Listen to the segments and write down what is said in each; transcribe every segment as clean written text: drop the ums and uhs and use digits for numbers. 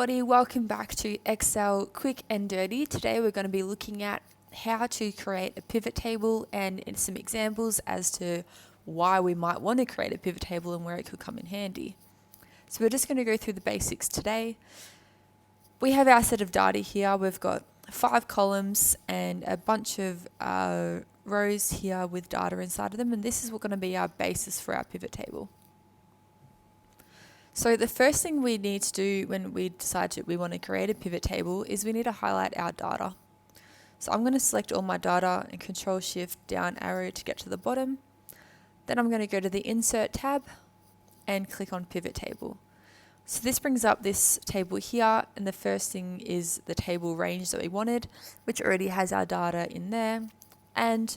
everybody, welcome back to Excel Quick and Dirty. Today we're going to be looking at how to create a pivot table and some examples as to why we might want to create a pivot table and where it could come in handy. So we're just going to go through the basics today. We have our set of data here. We've got 5 columns and a bunch of rows here with data inside of them, and this is going to be our basis for our pivot table. So the first thing we need to do when we decide we want to create a pivot table is we need to highlight our data. So I'm going to select all my data and Control Shift down arrow to get to the bottom. Then I'm going to go to the Insert tab and click on Pivot Table. So this brings up this table here, and the first thing is the table range that we wanted, which already has our data in there and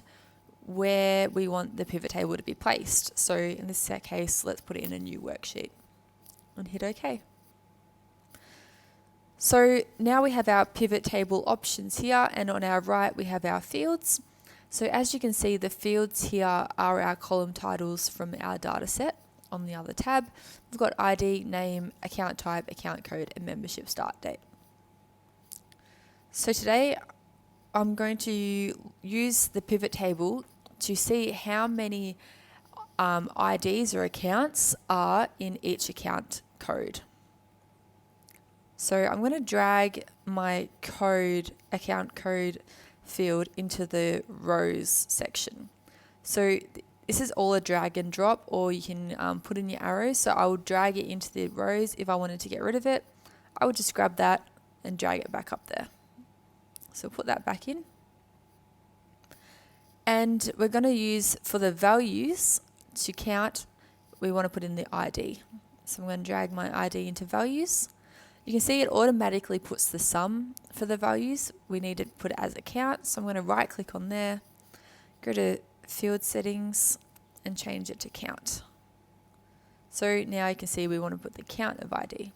where we want the pivot table to be placed. So in this case, let's put it in a new worksheet and hit OK. So now we have our pivot table options here, and on our right we have our fields. So as you can see, the fields here are our column titles from our data set. On the other tab, we've got ID, name, account type, account code, and membership start date. So today I'm going to use the pivot table to see how many IDs or accounts are in each account code. So I'm going to drag my account code field into the rows section. So this is all a drag and drop, or you can put in your arrows. So I will drag it into the rows. If I wanted to get rid of it, I would just grab that and drag it back up there. So put that back in. And we're going to use, for the values to count, we want to put in the ID. So I'm going to drag my ID into values. You can see it automatically puts the sum for the values. We need to put it as a count. So I'm going to right click on there, go to field settings and change it to count. So now you can see we want to put the count of ID.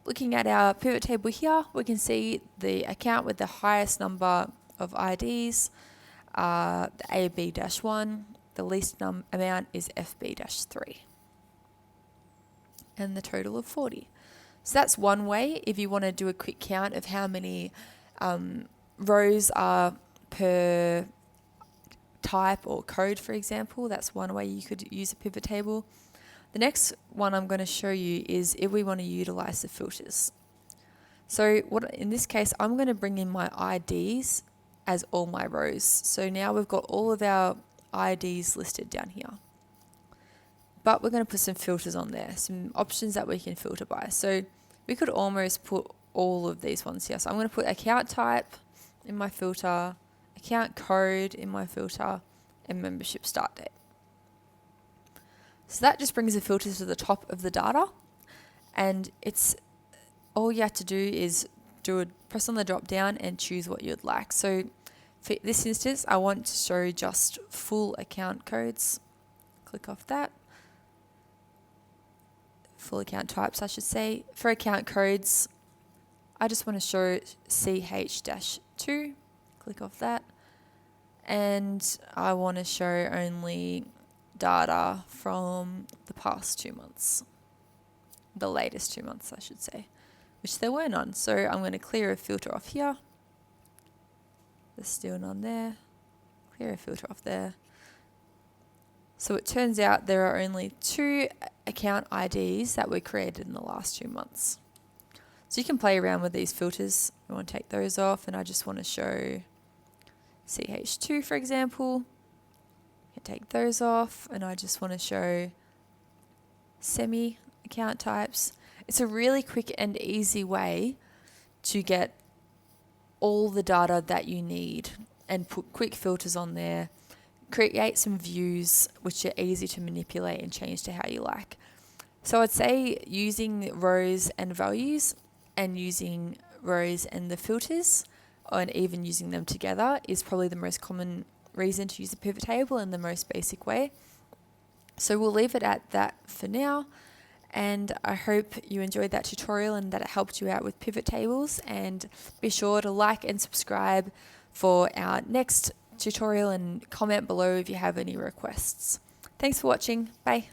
Looking at our pivot table here, we can see the account with the highest number of IDs, the AB-1, the least amount is FB-3, and the total of 40. So that's one way if you want to do a quick count of how many rows are per type or code, for example. That's one way you could use a pivot table. The next one I'm going to show you is if we want to utilize the filters. So in this case, I'm going to bring in my IDs as all my rows. So now we've got all of our IDs listed down here. But we're going to put some filters on there, some options that we can filter by. So we could almost put all of these ones here. So I'm going to put account type in my filter, account code in my filter, and membership start date. So that just brings the filters to the top of the data, and it's all you have to do is press on the drop down and choose what you'd like. So for this instance, I want to show just full account codes. Click off that. Full account types, I should say. For account codes, I just want to show CH-2. Click off that. And I want to show only data from the past 2 months. The latest 2 months, I should say, which there were none. So I'm going to clear a filter off here. There's still none there. Clear a filter off there. So it turns out there are only 2 account IDs that were created in the last 2 months. So you can play around with these filters. I want to take those off, and I just want to show CH2, for example. You can take those off, and I just want to show semi account types. It's a really quick and easy way to get all the data that you need and put quick filters on there. Create some views which are easy to manipulate and change to how you like. So I'd say using rows and values and using rows and the filters, and even using them together, is probably the most common reason to use a pivot table and the most basic way. So we'll leave it at that for now, and I hope you enjoyed that tutorial and that it helped you out with pivot tables, and be sure to like and subscribe for our next tutorial and comment below if you have any requests. Thanks for watching. Bye.